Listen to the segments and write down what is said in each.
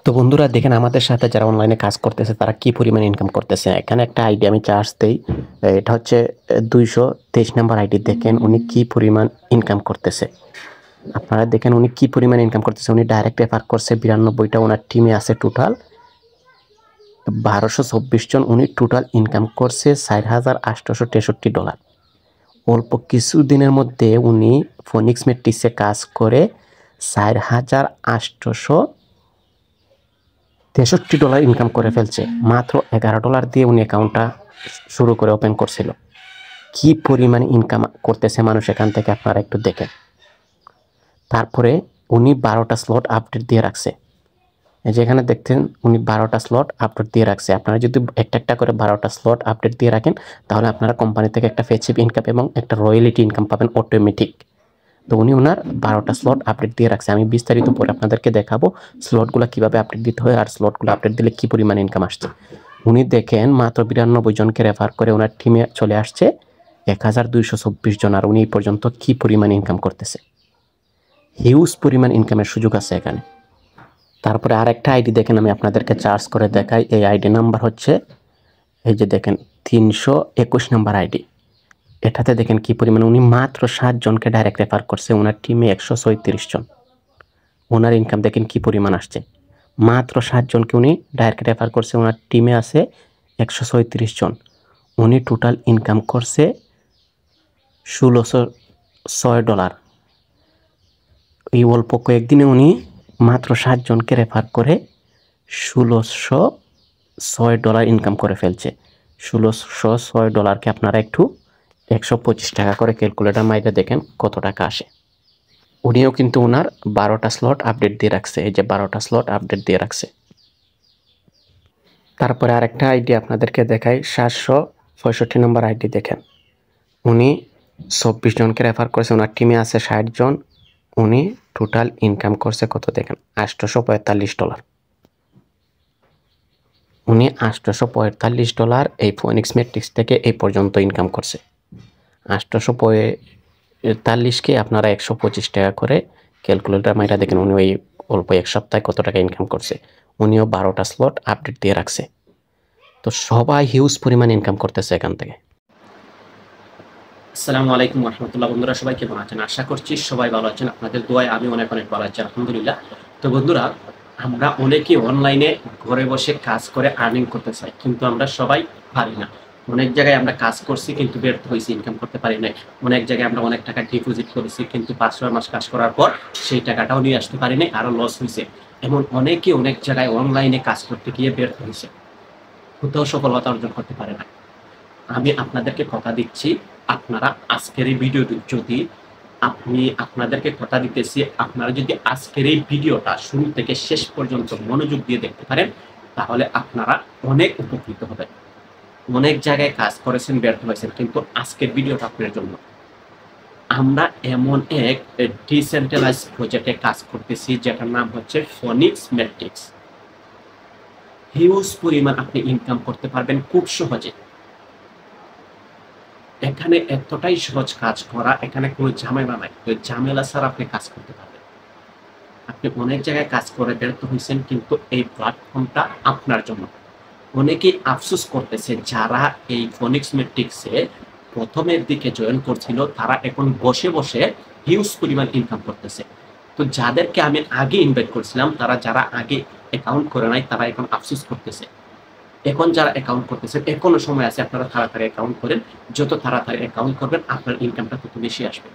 তো বন্ধুরা দেখেন আমাদের সাথে যারা অনলাইনে কাজ করতেছে তারা কি পরিমাণ ইনকাম করতেছে। এখানে একটা আইডি আমি চার্জ দেই। এটা হচ্ছে 223 নাম্বার আইডি। দেখেন উনি কি পরিমাণ ইনকাম করতেছে। আপনারা দেখেন উনি কি পরিমাণ ইনকাম করতেছে। উনি ডাইরেক্ট রেফার করছে 92টা। ওনার টিমে আছে টোটাল 1224 জন। উনি টোটাল ইনকাম করছে $4,863। অল্প কিছু দিনের মধ্যে উনি ফোনিক্স ম্যাট্রিক্সে কাজ করে $4,863 ইনকাম করে ফেলছে। মাত্র $11 দিয়ে উনি অ্যাকাউন্টটা শুরু করে ওপেন করছিল। কি পরিমাণে ইনকাম করতেছে মানুষ এখান থেকে আপনারা একটু দেখেন। তারপরে উনি 12টা স্লট আপডেট দিয়ে রাখছে। এই যে এখানে দেখতেন উনি 12টা স্লট আপডেট দিয়ে রাখছে। আপনারা যদি একটা একটা করে 12টা স্লট আপডেট দিয়ে রাখেন তাহলে আপনারা কোম্পানি থেকে একটা প্যাসিভ ইনকাম এবং একটা রয়্যালিটি ইনকাম পাবেন অটোমেটিক। তো উনি ওনার 12টা স্লট আপডেট দিয়ে রাখছে। আমি বিস্তারিত পরে আপনাদেরকে দেখাবো স্লটগুলো কীভাবে আপডেট দিতে হয় আর স্লটগুলো আপডেট দিলে কী পরিমাণ ইনকাম আসছে। উনি দেখেন মাত্র 92 জনকে রেফার করে ওনার টিমে চলে আসছে 1224 জন। আর উনি এই পর্যন্ত কী পরিমাণ ইনকাম করতেছে। হিউজ পরিমাণ ইনকামের সুযোগ আছে এখানে। তারপরে আরেকটা আইডি দেখেন, আমি আপনাদেরকে চার্জ করে দেখাই। এই আইডি নাম্বার হচ্ছে এই যে দেখেন 321 নাম্বার আইডি। এটাতে দেখেন কি পরিমাণ উনি মাত্র 7 জনকে ডাইরেক্ট রেফার করছে। ওনার টিমে 136 জন। ওনার ইনকাম দেখেন কি পরিমাণ আসছে। মাত্র 7 জনকে উনি ডাইরেক্ট রেফার করছে। ওনার টিমে আছে 136 জন। উনি টোটাল ইনকাম করছে $1,606। এই অল্প কয়েকদিনে উনি মাত্র 7 জনকে রেফার করে $1,606 ইনকাম করে ফেলছে। $1,606কে আপনারা একটু 125 টাকা করে ক্যালকুলেটর মাইরে দেখেন কত টাকা আসে। উনিও কিন্তু ওনার 12টা স্লট আপডেট দিয়ে রাখছে। এই যে 12টা স্লট আপডেট দিয়ে রাখছে। তারপরে আরেকটা আইডি আপনাদেরকে দেখাই, 765 নম্বর আইডি দেখেন। উনি 24 জনকে রেফার করেছে। ওনার টিমে আছে 60 জন। উনি টোটাল ইনকাম করছে কত দেখেন, $845। উনি $845 এই ফোনিক্স ম্যাট্রিক্স থেকে এই পর্যন্ত ইনকাম করছে। 845কে আপনারা 125 টাকা করে ক্যালকুলেটর মাইরা দেখেন উনি ওই অল্প এক সপ্তাহে কত টাকা ইনকাম করছে। উনিও 12টা স্লট আপডেট দিয়ে রাখছে। তো সবাই হিউজ পরিমাণ ইনকাম করতেছে এখান থেকে। আসসালামু আলাইকুম রহমতুল্লাহ। বন্ধুরা সবাই কেমন আছেন? আশা করছি সবাই ভালো আছেন। আপনাদের দোয়ায় আমি অনেক ভালো আছি, আলহামদুলিল্লাহ। তো বন্ধুরা, আমরা অনেকেই অনলাইনে ঘরে বসে কাজ করে আর্নিং করতে চাই, কিন্তু আমরা সবাই পারি না। অনেক জায়গায় আমরা কাজ করছি কিন্তু ব্যর্থ হয়েছি, ইনকাম করতে পারি নাই। অনেক জায়গায় আমরা অনেক টাকা ডিপোজিট করেছি কিন্তু 5-6 মাস কাজ করার পর সেই টাকাটাও নিয়ে আসতে পারি নাই, আরও লস হয়েছে। এমন অনেকেই অনেক জায়গায় অনলাইনে কাজ করতে গিয়ে ব্যর্থ হয়েছে, কোথাও সফলতা অর্জন করতে পারে না। আমি আপনাদেরকে কথা দিচ্ছি, আপনারা আজকের এই ভিডিওটি যদি আপনাদেরকে কথা দিতেছি, আপনারা যদি আজকের এই ভিডিওটা শুরু থেকে শেষ পর্যন্ত মনোযোগ দিয়ে দেখতে পারেন তাহলে আপনারা অনেক উপকৃত হবেন। অনেক জায়গায় কাজ করেছেন, ব্যর্থ হয়েছেন, কিন্তু আজকের ভিডিওটা আপনার জন্য। আমরা এমন এক ডিসেন্ট্রালাইজ প্রজেক্টে কাজ করতেছি যেটার নাম হচ্ছে ফোনিক্স ম্যাট্রিক্স। হিউজ পরিমাণ আপনি ইনকাম করতে পারবেন খুব সহজে। এখানে এতটাই সহজ কাজ করা, এখানে কোনো ঝামেলা নাই। ওই ঝামেলা ছাড়া আপনি কাজ করতে পারবেন। আপনি অনেক জায়গায় কাজ করে ব্যর্থ হয়েছেন, কিন্তু এই প্ল্যাটফর্মটা আপনার জন্য। অনেকেই আফসোস করতেছে যারা এই ফোনিক্স ম্যাট্রিক্সে প্রথমের দিকে জয়েন করছিল, তারা এখন বসে বসে হিউজ পরিমাণ ইনকাম করতেছে। তো যাদেরকে আমি আগে ইনভাইট করছিলাম, তারা যারা আগে অ্যাকাউন্ট করে নাই তারা এখন আফসোস করতেছে। এখন যারা অ্যাকাউন্ট করতেছেন এখনো সময় আছে, আপনারা তাড়াতাড়ি অ্যাকাউন্ট করেন। যত তাড়াতাড়ি অ্যাকাউন্ট করবেন আপনার ইনকামটা তত বেশি আসবে।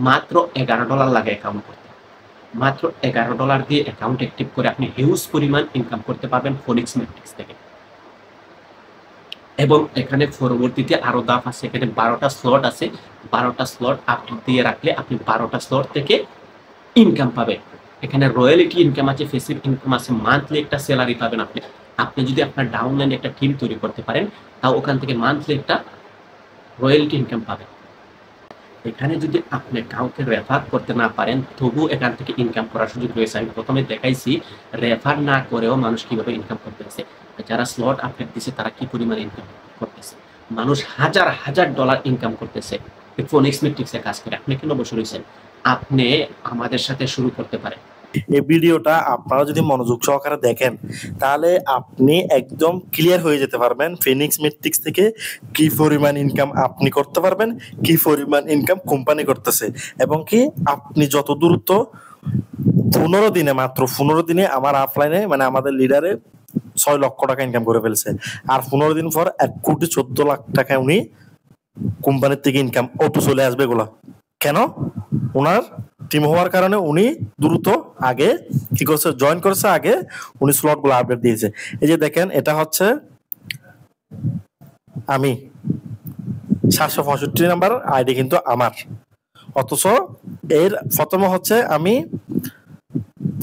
মাত্র $11 লাগে অ্যাকাউন্ট করতে। মাত্র $11 দিয়ে অ্যাকাউন্ট অ্যাক্টিভ করে আপনি হিউজ পরিমাণ ইনকাম করতে পারবেন ফোনিক্স ম্যাট্রিক্স থেকে। এবং এখানে পরবর্তীতে আরো ধাপ আছে। এখানে 12টা স্লট আছে। 12টা স্লট আপনি দিয়ে রাখলে আপনি 12টা স্লট থেকে ইনকাম পাবেন। এখানে রয়্যালিটি ইনকাম আছে, ফেসিভ ইনকাম আছে, মান্থলি একটা স্যালারি পাবেন আপনি। আপনি যদি আপনার ডাউনলাইনে একটা টিম তৈরি করতে পারেন, তাও ওখান থেকে মান্থলি একটা রয়্যালিটি ইনকাম পাবেন। এখানে যদি আপনি কাউকে রেফার করতে না পারেন, তবু এখান থেকে ইনকাম করার সুযোগ রয়েছে। আমি প্রথমে দেখাইছি রেফার না করেও মানুষ কিভাবে ইনকাম করতেছে। যারা স্লট আপডেট দিচ্ছে তারা কি পরিমাণ ইনকাম করতেছে। মানুষ হাজার ডলার ইনকাম করতেছে ফোনিক্স ম্যাট্রিক্সে কাজ করে। আপনি কেন বসে রয়েছেন? আপনি আমাদের সাথে শুরু করতে পারেন। এই ভিডিওটা আপনারা যদি মনোযোগ সহকারে দেখেন তাহলে আপনি একদম ক্লিয়ার হয়ে যেতে পারবেন ফিনিক্স মেট্রিক্স থেকে কি পরিমাণ ইনকাম আপনি করতে পারবেন, কি পরিমাণ ইনকাম কোম্পানি করতেছে, এবং কি আপনি যত দ্রুত 15 দিনে, মাত্র 15 দিনে আমার অফলাইনে মানে আমাদের লিডারে 6 লক্ষ টাকা ইনকাম করে ফেলছে। আর 15 দিন পর 1,14,00,000 টাকা উনি কোম্পানির থেকে ইনকাম অটো চলে আসবে। এগুলা কেন? ওনার টিম হওয়ার কারণে উনি দ্রুত আগে কি করছে, জয়েন করছে, আগে উনি স্লট গুলো আপডেট দিয়েছে। এই যে দেখেন, এটা হচ্ছে আমি 765 নাম্বার আইডি কিন্তু আমার, অথচ এর প্রথমে হচ্ছে আমি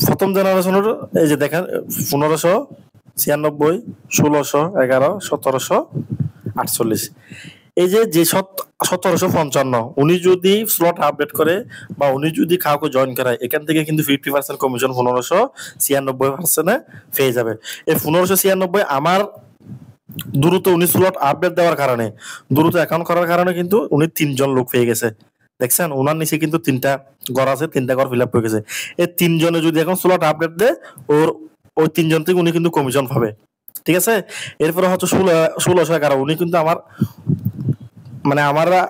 প্রথম জেনারেশনের, এই যে দেখেন 1596, 1611, 1748, এই যে 1755 উনি যদি স্লট আপডেট করে বা উনি যদি কাউকে জয়েন করায়, এখান থেকে কিন্তু 50% কমিশন 1596% পেয়ে যাবে। এই 1596 আমার দ্রুত উনি স্লট আপডেট দেওয়ার কারণে, দ্রুত অ্যাকাউন্ট করার কারণে কিন্তু উনি 3 জন লোক পেয়ে গেছে। দেখছেন, ওনার নিচে কিন্তু 3টা ঘর আছে, 3টা ঘর ফিল আপ হয়ে গেছে। এই 3 জনে যদি এখন স্লট আপডেট দেয়, ওই 3 জন থেকে উনি কিন্তু কমিশন পাবে। ঠিক আছে। এরপরে হচ্ছে 1611, উনি কিন্তু আমার মানে আমরা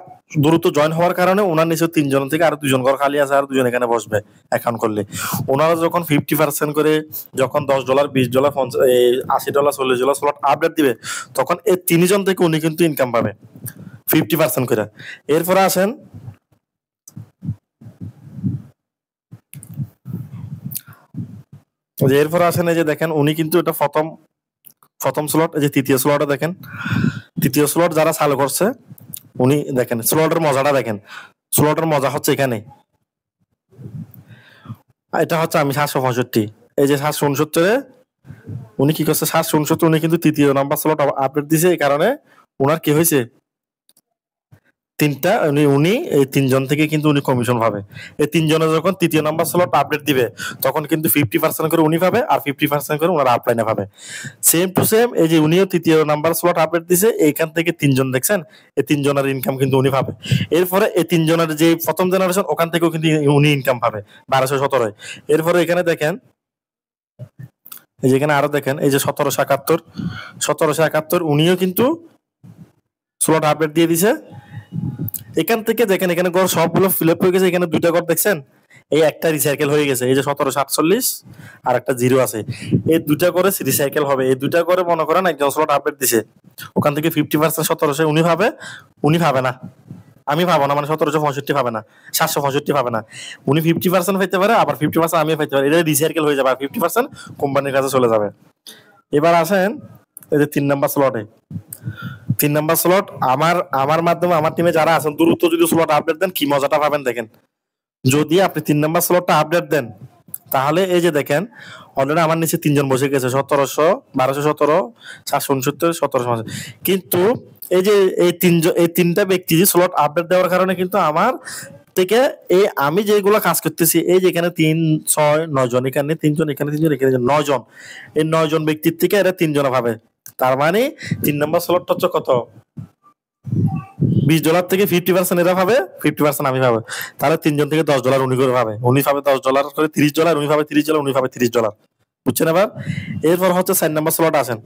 দ্রুত জয়েন হওয়ার কারণে ওনার নিচে 3 জন থেকে আরো 2 জন ঘর খালি আছে, আর 2 জন এখানে বসবে অ্যাকাউন্ট করলে। ওনারা যখন 50% করে, যখন $10, $20, $80, $40 স্লট আপডেট দিবে, তখন এই 3 জন থেকে উনি কিন্তু ইনকাম পাবে 50% করে। এরপরে আসেন এই যে দেখেন, উনি কিন্তু এটা প্রথম স্লট, এই যে তৃতীয় স্লটে দেখেন, তৃতীয় স্লট যারা চালু করছে, উনি দেখেন স্লটের মজাটা দেখেন। স্লটের মজা হচ্ছে এখানে, এটা হচ্ছে আমি 765, এই যে 769 উনি কি করছে, 769 উনি কিন্তু তৃতীয় নাম্বার স্লট আপডেট দিছে। এই কারণে ওনার কি হয়েছে, 3টা উনি এই 3 জন থেকে কিন্তু উনি কমিশন পাবে। এই 3 জনে যখন তৃতীয় নাম্বার স্লট আপডেট দিবে, তখন কিন্তু 50% করে উনি পাবে, আর 50% করে ওনারা আপলাইনে পাবে। সেম টু সেম, এই যে উনিও তৃতীয় নাম্বার স্লট আপডেট দিছে, এইখান থেকে 3 জন দেখছেন, এই 3 জনের ইনকাম কিন্তু উনি পাবে। এরপরে এই 3 জনের যে প্রথম জেনারেশন, ওখান থেকেও কিন্তু উনি ইনকাম পাবে 1217। এরপরে এখানে দেখেন, এই যে এখানে আরো দেখেন, এই যে 1771 উনিও কিন্তু স্লট আপডেট দিয়ে দিছে। এখান থেকে দেখেন, এখানে ঘর সবগুলো ফিল আপ হয়ে গেছে। এখানে 2টা ঘর দেখছেন, এই একটা রিসাইকেল হয়ে গেছে, এই যে 1747 আর একটা 0 আছে, এই 2টা করে রিসাইকেল হবে। এই 2টা করে মনে করেন একজন স্লট আপডেট দিছে, ওখান থেকে 50% 1700 উনি পাবে না, আমি পাবো না, মানে 1765 পাবে না, 765 পাবে না। উনি 50% পাইতে পারে, আবার 50% আমিও পাইতে পারি। এটা রিসাইকেল হয়ে যাবে, আর 50% কোম্পানির কাছে চলে যাবে। এবার আসেন এই যে 3 নাম্বার স্লটে, 3 নাম্বার স্লট আমার মাধ্যমে আমার টিমে যারা আছেন, দ্রুত যদি স্লট আপডেট দেন, কি মজাটা পাবেন দেখেন। যদি আপনি 3 নাম্বার স্লটটা আপডেট দেন, তাহলে এই যে দেখেন অলরেডি আমার নিচে 3 জন বসে গেছে, 1700, 1217, 769, 1750। কিন্তু এই যে এই 3টা ব্যক্তি যে স্লট আপডেট দেওয়ার কারণে কিন্তু আমার থেকে আমি যেগুলো কাজ করতেছি, এই যে এখানে 3, 6, 9 জন, এখানে 3 জন, এখানে 3 জন, এখানে 9 জন, এই 9 জন ব্যক্তির থেকে এরা 3 জন পাবে। তার মানে 3 নাম্বার স্লটটা হচ্ছে কত, $20 থেকে 50% এরা পাবে, 50% আমি পাবো। তাহলে 3 জন থেকে $10 উনি করে পাবে, উনি পাবে $10 করে, $30 উনি পাবে, $30 উনি পাবে, $30। বুঝছেন? এবার এরপর হচ্ছে 4 নাম্বার স্লট আসেন।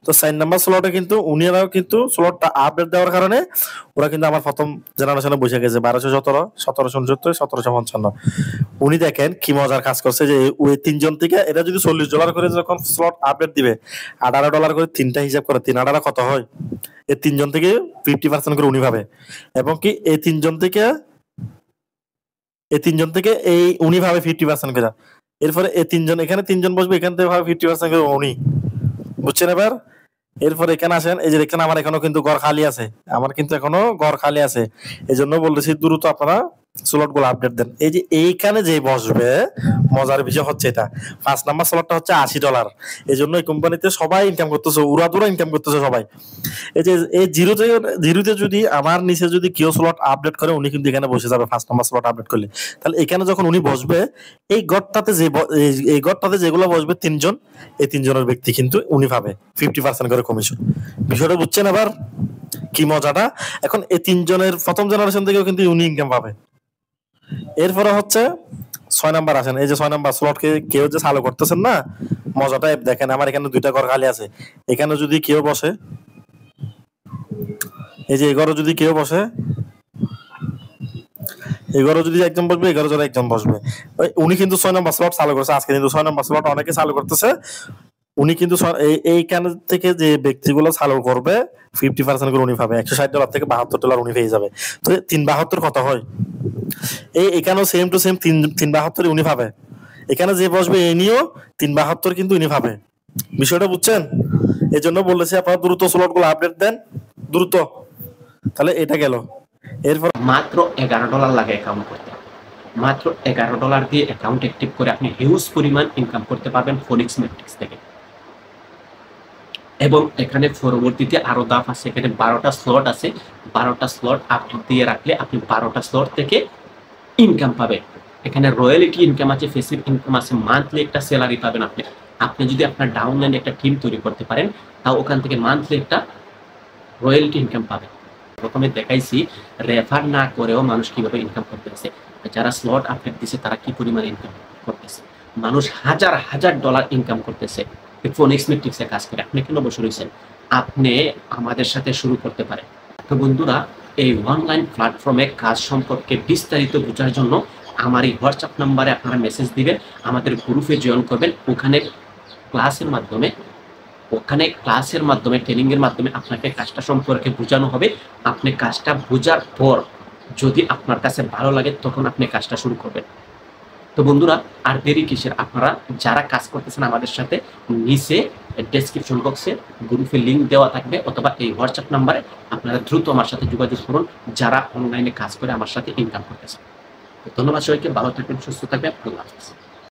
তো 4 নাম্বার স্লটে কিন্তু উনিরাও কিন্তু স্লটটা আপডেট দেওয়ার কারণে ওরা কিন্তু আমার প্রথম জেনারেশনে বসে গেছে, 1217, 1769, 1755। উনি দেখেন কি মজার কাজ করছে, যে ওই 3 জন থেকে এরা যদি $40 করে যখন স্লট আপডেট দিবে, $18 করে 3টা হিসাব করে, 3 18 কত হয়, এই 3 জন থেকে 50% করে উনি পাবে। এবং কি এই 3 জন থেকে এই উনি পাবে 50% করে। এরপরে এই 3 জন, এখানে 3 জন বসবে, এখান থেকে পাবে 50% করে উনি। বুঝছেন? এবার এরপর এখানে আসেন, এই যে দেখেন আমার এখনো কিন্তু ঘর খালি আছে, এই জন্য বলতেছি দ্রুত আপনারা স্লট গুলো আপডেট দেন। এই যে এইখানে যে বসবে, মজার বিষয় হচ্ছে এটা, 5 নাম্বার স্লটটা হচ্ছে $80। এই জন্য এই কোম্পানিতে সবাই ইনকাম করতেছে, উড়াদুরা ইনকাম করতেছে সবাই। এই যে এই জিরোতে যদি আমার নিচে যদি কেউ স্লট আপডেট করে, উনি কিন্তু এখানে বসে যাবে 5 নাম্বার স্লট আপডেট করলে। তাহলে এখানে যখন উনি বসবে, এই ঘরটাতে যেগুলো বসবে 3 জন, এই 3 জনের ব্যক্তি কিন্তু উনি পাবে 50% করে কমিশন। বিষয়টা বুঝছেন? এবার কি মজাটা, এখন এই 3 জনের প্রথম জেনারেশন থেকেও কিন্তু উনি ইনকাম পাবে। এরপরে হচ্ছে 6 নাম্বার আসেন, এই যে 6 নাম্বার স্লট কেউ যে চালু করতেছেন না, মজাটা দেখেন। আমার এখানে 2টা ঘর খালি আছে, এখানে যদি কেউ বসে, এই যে এই ঘরে যদি কেউ বসে, এই ঘরে যদি একজন বসবে, এই ঘরে যদি একজন বসবে, উনি কিন্তু 6 নাম্বার স্লট চালু করছে আজকে, কিন্তু 6 নাম্বার স্লট অনেকে চালু করতেছে। উনি কিন্তু এইখান থেকে যে ব্যক্তিগুলো চালু করবে 50% করে উনি পাবে, $160 থেকে $72 উনি পেয়ে যাবে। তো 372 কত হয়? এখানেও সেম টু সেম 372 উনি পাবে। এখানে যে বসবে এই নিয়েও 372 কিন্তু উনি পাবে। বিষয়টা বুঝছেন? এই জন্য বলেছি আপনারা দ্রুত স্লট গুলো আপডেট দেন, দ্রুত। তাহলে এটা গেল। এরপর মাত্র $11 লাগে অ্যাকাউন্ট করতে। মাত্র $11 দিয়ে অ্যাকাউন্ট অ্যাক্টিভ করে আপনি হিউজ পরিমাণ ইনকাম করতে পারবেন ফোনিক্স ম্যাট্রিক্স থেকে। এবং এখানে পরবর্তীতে আরো ধাপ আছে, এখানে 12টা স্লট আছে। 12টা স্লট আপনি দিয়ে রাখলে আপনি 12টা স্লট থেকে ইনকাম পাবেন। এখানে রয়্যালিটি ইনকাম আছে, ফেসিভ ইনকাম আছে, মান্থলি একটা স্যালারি পাবেন আপনি। আপনি যদি আপনার ডাউনলাইনে একটা টিম তৈরি করতে পারেন, তাও ওখান থেকে মান্থলি একটা রয়্যালিটি ইনকাম পাবেন। প্রথমে দেখাইছি রেফার না করেও মানুষ কিভাবে ইনকাম করতেছে, যারা স্লট আপডেট দিচ্ছে তারা কি পরিমাণ ইনকাম করতেছে। মানুষ হাজার হাজার ডলার ইনকাম করতেছে ফোনিক্স ম্যাট্রিক্সে কাজ করে। আপনি কেন বসে রয়েছেন? আপনি আমাদের সাথে শুরু করতে পারেন। তো বন্ধুরা, এই অনলাইন প্ল্যাটফর্মে কাজ সম্পর্কে বিস্তারিত বোঝার জন্য আমার এই হোয়াটসঅ্যাপ নাম্বারে আপনারা মেসেজ দিবেন, আমাদের গ্রুপে জয়েন করবেন। ওখানে ক্লাসের মাধ্যমে ট্রেনিং এর মাধ্যমে আপনাকে কাজটা সম্পর্কে বোঝানো হবে। আপনি কাজটা বোঝার পর যদি আপনার কাছে ভালো লাগে তখন আপনি কাজটা শুরু করবেন। তো বন্ধুরা, আর দেরি কিসের? আপনারা যারা কাজ করতেছেন আমাদের সাথে, নিচে ডেসক্রিপশন বক্সে গ্রুপে লিংক দেওয়া থাকবে, অথবা এই হোয়াটসঅ্যাপ নাম্বারে আপনারা দ্রুত আমার সাথে যোগাযোগ করুন যারা অনলাইনে কাজ করে আমার সাথে ইনকাম করতেছেন। ধন্যবাদ সবাইকে, ভালো থাকবেন, সুস্থ থাকবেন, আল্লাহ হাফেজ।